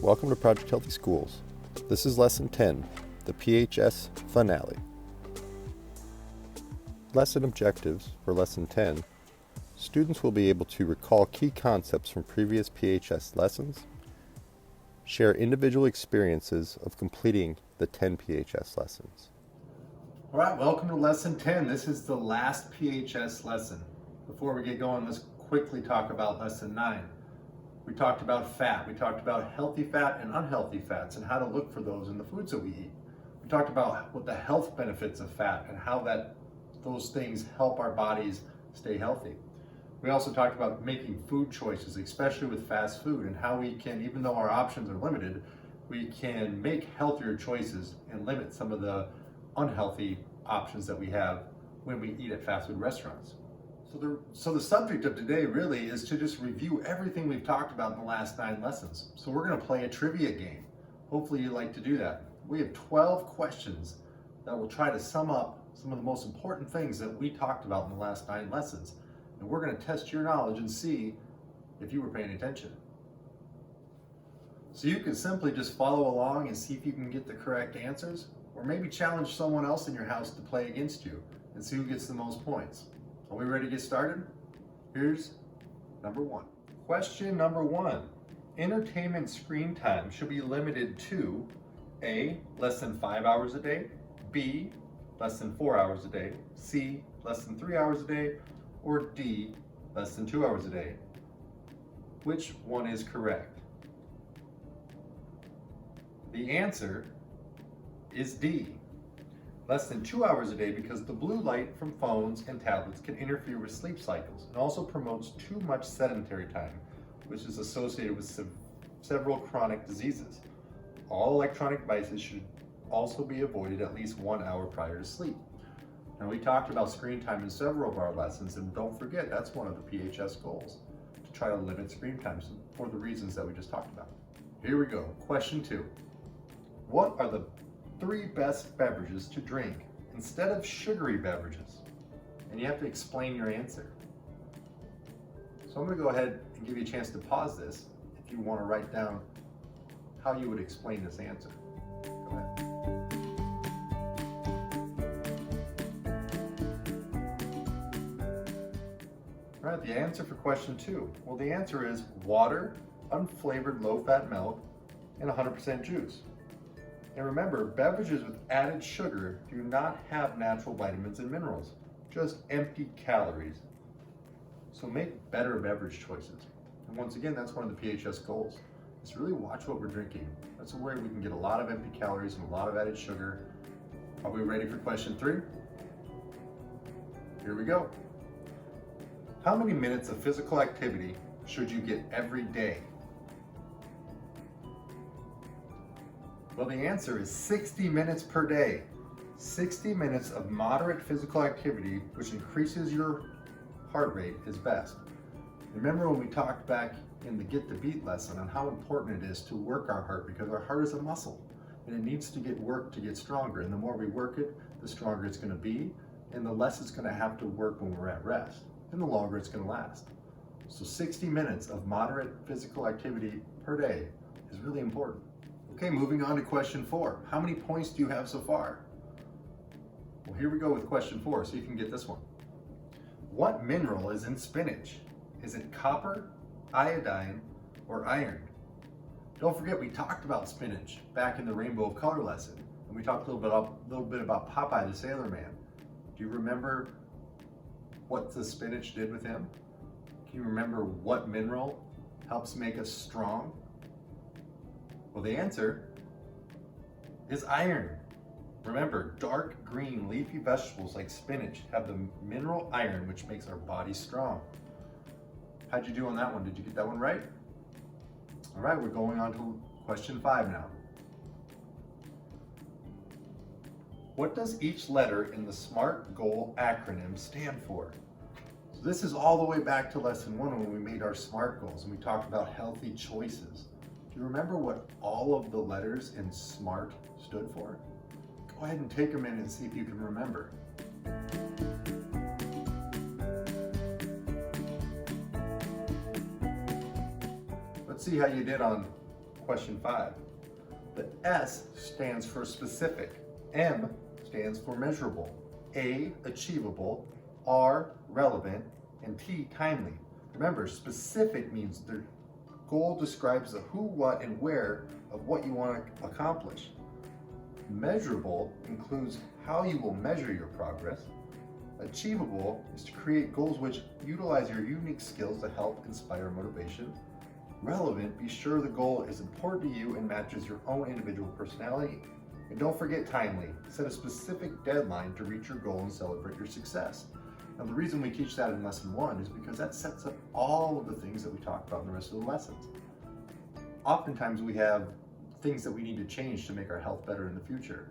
Welcome to Project Healthy Schools. This is Lesson 10, the PHS Finale. Lesson objectives for Lesson 10. Students will be able to recall key concepts from previous PHS lessons, share individual experiences of completing the 10 PHS lessons. All right, welcome to Lesson 10. This is the last PHS lesson. Before we get going, let's quickly talk about Lesson 9. We talked about fat. We talked about healthy fat and unhealthy fats and how to look for those in the foods that we eat. We talked about what the health benefits of fat and how those things help our bodies stay healthy. We also talked about making food choices, especially with fast food, and how we can, even though our options are limited, we can make healthier choices and limit some of the options that we have when we eat at fast food restaurants. So the subject of today really is to just review everything we've talked about in the last 9 lessons. So we're going to play a trivia game. Hopefully you like to do that. We have 12 questions that will try to sum up some of the most important things that we talked about in the last 9 lessons. And we're going to test your knowledge and see if you were paying attention. So you can simply just follow along and see if you can get the correct answers, or maybe challenge someone else in your house to play against you and see who gets the most points. Are we ready to get started? Here's number 1. Question number 1. Entertainment screen time should be limited to A, less than 5 hours a day, B, less than 4 hours a day, C, less than 3 hours a day, or D, less than 2 hours a day. Which one is correct? The answer is D. Less than 2 hours a day, because the blue light from phones and tablets can interfere with sleep cycles and also promotes too much sedentary time, which is associated with several chronic diseases. All electronic devices should also be avoided at least 1 hour prior to sleep. Now, we talked about screen time in several of our lessons, and don't forget, that's one of the PHS goals, to try to limit screen time for the reasons that we just talked about. Here we go. Question 2. What are the 3 best beverages to drink instead of sugary beverages? And you have to explain your answer. So I'm going to go ahead and give you a chance to pause this if you want to write down how you would explain this answer. Go ahead. All right, the answer for question 2. Well, the answer is water, unflavored low-fat milk, and 100% juice. And remember, beverages with added sugar do not have natural vitamins and minerals, just empty calories. So make better beverage choices. And once again, that's one of the PHS goals, is really watch what we're drinking. That's a way we can get a lot of empty calories and a lot of added sugar. Are we ready for question 3? Here we go. How many minutes of physical activity should you get every day? Well, the answer is 60 minutes per day. 60 minutes of moderate physical activity, which increases your heart rate, is best. Remember when we talked back in the Get the Beat lesson on how important it is to work our heart, because our heart is a muscle and it needs to get worked to get stronger. And the more we work it, the stronger it's going to be, and the less it's going to have to work when we're at rest, and the longer it's going to last. So 60 minutes of moderate physical activity per day is really important. Okay, moving on to question 4. How many points do you have so far? Well, here we go with question 4, so you can get this one. What mineral is in spinach? Is it copper, iodine, or iron? Don't forget, we talked about spinach back in the Rainbow of Color lesson, and we talked a little bit about Popeye the Sailor Man. Do you remember what the spinach did with him? Can you remember what mineral helps make us strong? Well, the answer is iron. Remember, dark green leafy vegetables like spinach have the mineral iron, which makes our body strong. How'd you do on that one? Did you get that one right? All right, we're going on to question 5 now. What does each letter in the SMART goal acronym stand for? So this is all the way back to lesson 1 when we made our SMART goals and we talked about healthy choices. Do you remember what all of the letters in SMART stood for? Go ahead and take a minute and see if you can remember. Let's see how you did on Question 5. The S stands for specific, M stands for measurable, A, achievable, R, relevant, and T, timely. Remember, specific means the goal describes the who, what, and where of what you want to accomplish. Measurable includes how you will measure your progress. Achievable is to create goals which utilize your unique skills to help inspire motivation. Relevant, be sure the goal is important to you and matches your own individual personality. And don't forget timely, set a specific deadline to reach your goal and celebrate your success. Now the reason we teach that in lesson 1 is because that sets up all of the things that we talk about in the rest of the lessons. Oftentimes we have things that we need to change to make our health better in the future.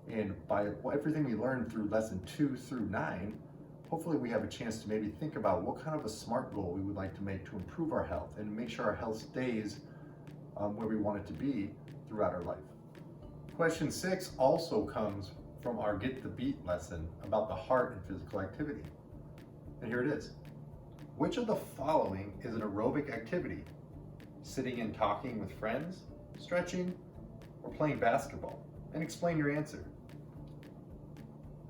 And by everything we learned through lesson 2 through 9, hopefully we have a chance to maybe think about what kind of a SMART goal we would like to make to improve our health and make sure our health stays where we want it to be throughout our life. Question 6 also comes from our Get the Beat lesson about the heart and physical activity. And here it is. Which of the following is an aerobic activity? Sitting and talking with friends, stretching, or playing basketball? And explain your answer.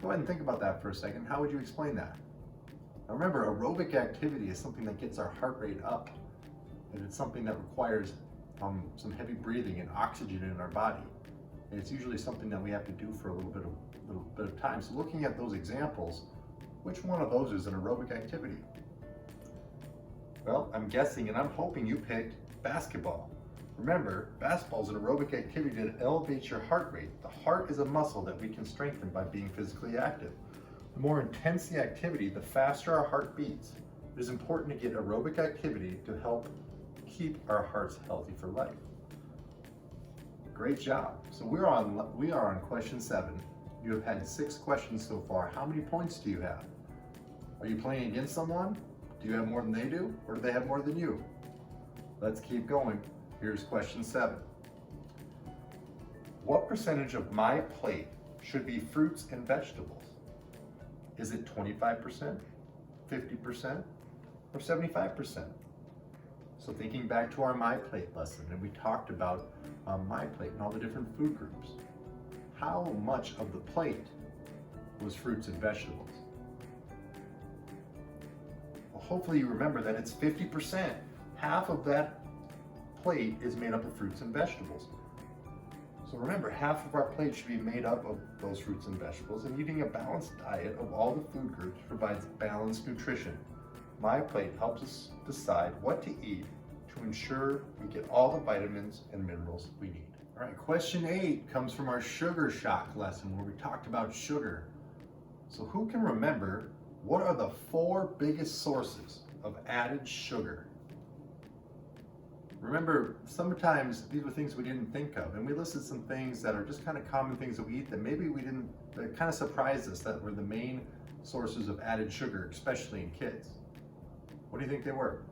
Go ahead and think about that for a second. How would you explain that? Now remember, aerobic activity is something that gets our heart rate up, and it's something that requires some heavy breathing and oxygen in our body. And it's usually something that we have to do for a little bit of time. So looking at those examples, which one of those is an aerobic activity? Well, I'm guessing and I'm hoping you picked basketball. Remember, basketball is an aerobic activity that elevates your heart rate. The heart is a muscle that we can strengthen by being physically active. The more intense the activity, the faster our heart beats. It is important to get aerobic activity to help keep our hearts healthy for life. Great job. So we are on question 7. You have had 6 questions so far. How many points do you have? Are you playing against someone? Do you have more than they do, or do they have more than you? Let's keep going. Here's question 7. What percentage of my plate should be fruits and vegetables? Is it 25%, 50%, or 75%? So thinking back to our My Plate lesson, and we talked about My Plate and all the different food groups. How much of the plate was fruits and vegetables? Well, hopefully you remember that it's 50%. Half of that plate is made up of fruits and vegetables. So remember, half of our plate should be made up of those fruits and vegetables, and eating a balanced diet of all the food groups provides balanced nutrition. My Plate helps us decide what to eat to ensure we get all the vitamins and minerals we need. All right, question 8 comes from our sugar shock lesson where we talked about sugar. So who can remember what are the 4 biggest sources of added sugar? Remember, sometimes these were things we didn't think of, and we listed some things that are just kind of common things that we eat that maybe we didn't, that kind of surprised us that were the main sources of added sugar, especially in kids. What do you think they were?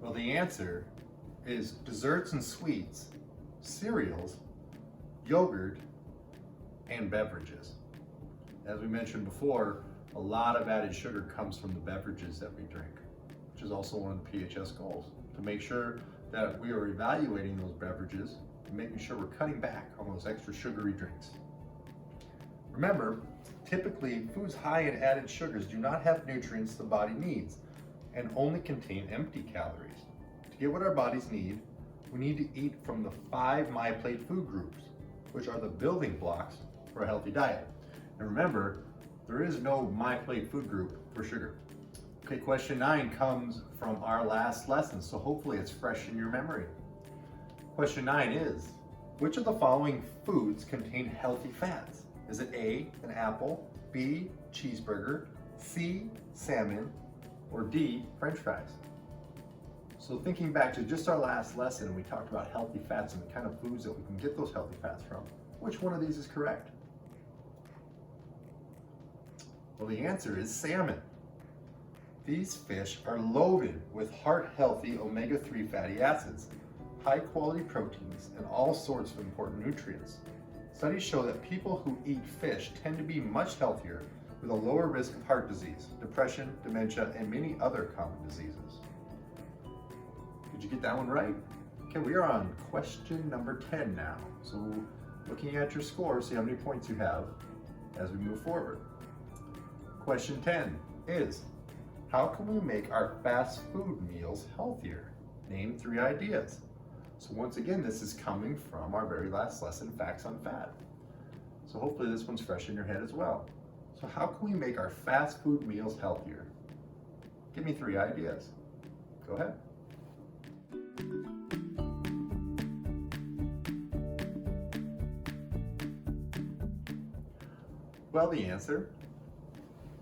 Well, the answer is desserts and sweets, cereals, yogurt, and beverages. As we mentioned before, a lot of added sugar comes from the beverages that we drink, which is also one of the PHS goals, to make sure that we are evaluating those beverages and making sure we're cutting back on those extra sugary drinks. Remember, typically foods high in added sugars do not have nutrients the body needs and only contain empty calories. To get what our bodies need, we need to eat from the 5 My Plate food groups, which are the building blocks for a healthy diet. And remember, there is no My Plate food group for sugar. Okay, question 9 comes from our last lesson, so hopefully it's fresh in your memory. Question 9 is, which of the following foods contain healthy fats? Is it A, an apple, B, cheeseburger, C, salmon, or D, French fries? So thinking back to just our last lesson, we talked about healthy fats and the kind of foods that we can get those healthy fats from. Which one of these is correct? Well, the answer is salmon. These fish are loaded with heart-healthy omega-3 fatty acids, high-quality proteins, and all sorts of important nutrients. Studies show that people who eat fish tend to be much healthier with a lower risk of heart disease, depression, dementia, and many other common diseases. Did you get that one right? Okay, we are on question number 10 now. So looking at your score, see how many points you have as we move forward. Question 10 is, how can we make our fast food meals healthier? Name 3 ideas. So once again, this is coming from our very last lesson, Facts on Fat. So hopefully this one's fresh in your head as well. So how can we make our fast food meals healthier? Give me 3 ideas. Go ahead. Well, the answer,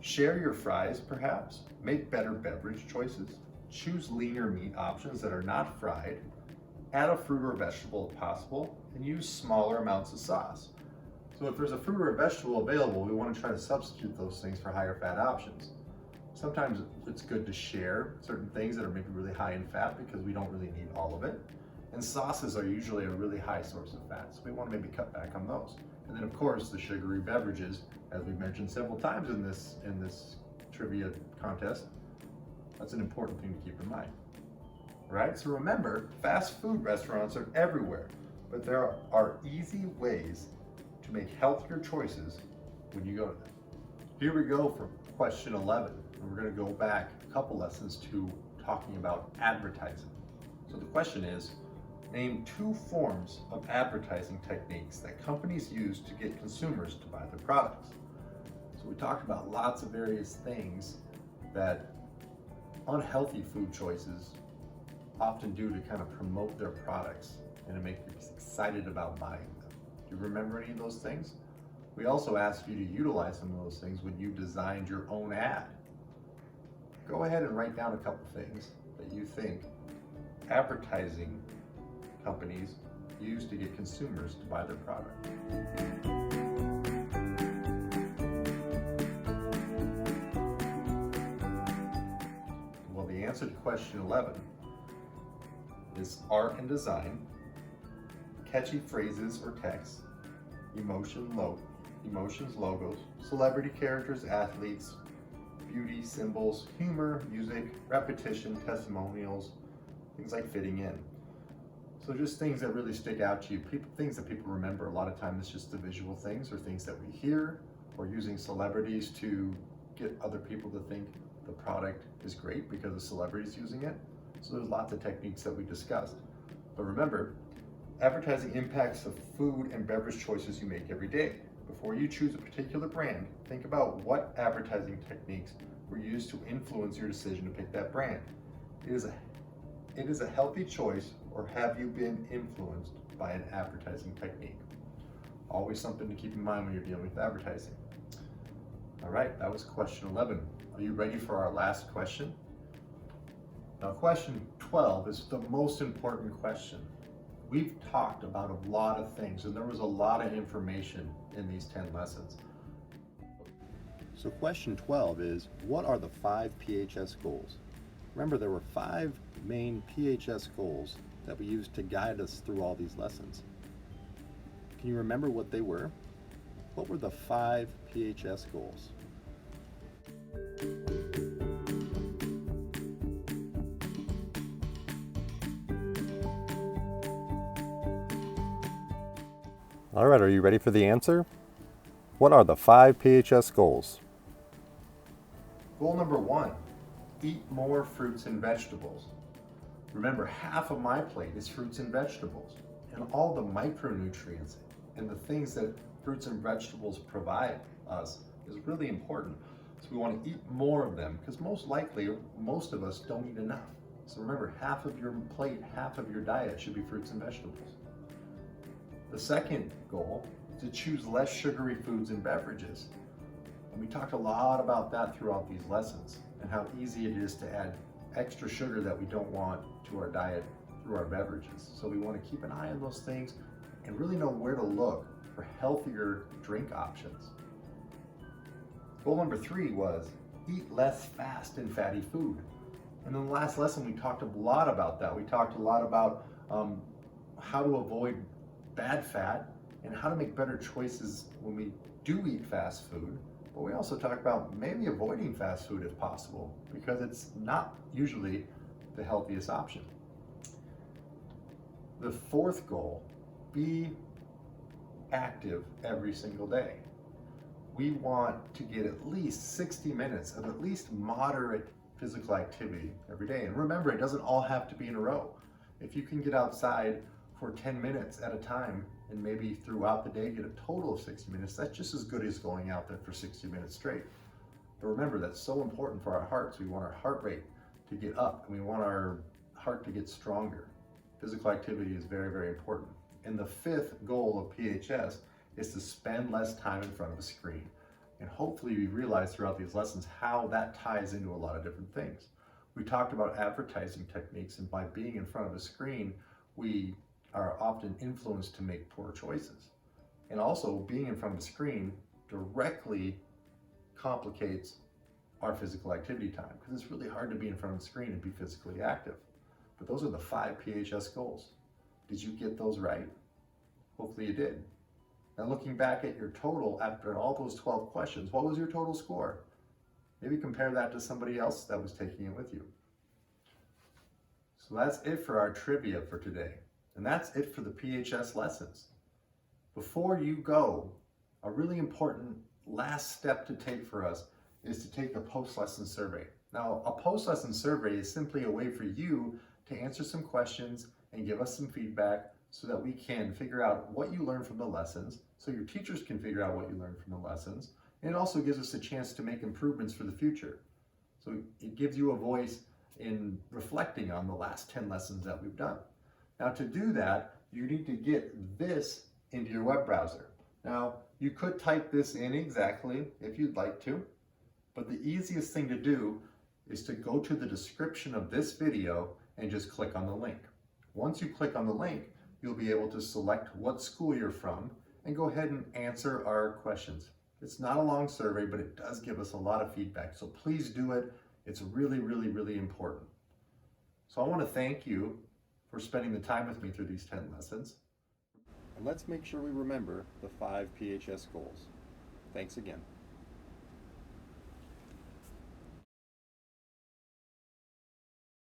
share your fries perhaps, make better beverage choices, choose leaner meat options that are not fried, add a fruit or vegetable if possible, and use smaller amounts of sauce. So if there's a fruit or a vegetable available, we want to try to substitute those things for higher fat options. Sometimes it's good to share certain things that are maybe really high in fat because we don't really need all of it. And sauces are usually a really high source of fat, so we want to maybe cut back on those. And then of course the sugary beverages, as we mentioned several times in this trivia contest, that's an important thing to keep in mind. Right? So remember, fast food restaurants are everywhere, but there are easy ways to make healthier choices when you go to them. Here we go for question 11, and we're going to go back a couple lessons to talking about advertising. So the question is, name 2 forms of advertising techniques that companies use to get consumers to buy their products. So we talked about lots of various things that unhealthy food choices often do to kind of promote their products and to make you excited about buying them. Do you remember any of those things? We also asked you to utilize some of those things when you designed your own ad. Go ahead and write down a couple things that you think advertising companies use to get consumers to buy their product. Well, the answer to question 11 is art and design, catchy phrases or text, emotions, logos, celebrity characters, athletes, beauty, symbols, humor, music, repetition, testimonials, things like fitting in. So just things that really stick out to you, things that people remember. A lot of times it's just the visual things or things that we hear, or using celebrities to get other people to think the product is great because a celebrity is using it. So there's lots of techniques that we discussed. But remember, advertising impacts the food and beverage choices you make every day. Before you choose a particular brand, think about what advertising techniques were used to influence your decision to pick that brand. It is a healthy choice, or have you been influenced by an advertising technique? Always something to keep in mind when you're dealing with advertising. All right, that was question 11. Are you ready for our last question? Now, question 12 is the most important question. We've talked about a lot of things, and there was a lot of information in these 10 lessons. So question 12 is, what are the 5 PHS goals? Remember, there were 5 main PHS goals that we used to guide us through all these lessons. Can you remember what they were? What were the 5 PHS goals? All right, are you ready for the answer? What are the 5 PHS goals? Goal number 1, eat more fruits and vegetables. Remember, half of my plate is fruits and vegetables, and all the micronutrients and the things that fruits and vegetables provide us is really important. So we want to eat more of them because most likely, most of us don't eat enough. So remember, half of your plate, half of your diet should be fruits and vegetables. The second goal is to choose less sugary foods and beverages. And we talked a lot about that throughout these lessons and how easy it is to add extra sugar that we don't want to our diet through our beverages. So we want to keep an eye on those things and really know where to look for healthier drink options. Goal number 3 was eat less fast and fatty food. And in the last lesson, we talked a lot about that. We talked a lot about how to avoid bad fat and how to make better choices when we do eat fast food. But we also talked about maybe avoiding fast food if possible, because it's not usually the healthiest option. The fourth goal, be active every single day. We want to get at least 60 minutes of at least moderate physical activity every day. And remember, it doesn't all have to be in a row. If you can get outside for 10 minutes at a time and maybe throughout the day get a total of 60 minutes, that's just as good as going out there for 60 minutes straight. But remember, that's so important for our hearts. We want our heart rate to get up and we want our heart to get stronger. Physical activity is very, very important. And the fifth goal of PHS is to spend less time in front of a screen. And hopefully you realize throughout these lessons how that ties into a lot of different things. We talked about advertising techniques, and by being in front of a screen, we are often influenced to make poor choices. And also being in front of a screen directly complicates our physical activity time, because it's really hard to be in front of the screen and be physically active. But those are the 5 PHS goals. Did you get those right? Hopefully you did. Now looking back at your total after all those 12 questions, what was your total score? Maybe compare that to somebody else that was taking it with you. So that's it for our trivia for today. And that's it for the PHS lessons. Before you go, a really important last step to take for us is to take the post-lesson survey. Now, a post-lesson survey is simply a way for you to answer some questions and give us some feedback so that we can figure out what you learned from the lessons, so your teachers can figure out what you learned from the lessons, and it also gives us a chance to make improvements for the future. So it gives you a voice in reflecting on the last 10 lessons that we've done. Now to do that, you need to get this into your web browser. Now, you could type this in exactly if you'd like to, but the easiest thing to do is to go to the description of this video and just click on the link. Once you click on the link, you'll be able to select what school you're from and go ahead and answer our questions. It's not a long survey, but it does give us a lot of feedback. So please do it. It's really, really, really important. So I want to thank you for spending the time with me through these 10 lessons. And let's make sure we remember the 5 PHS goals. Thanks again.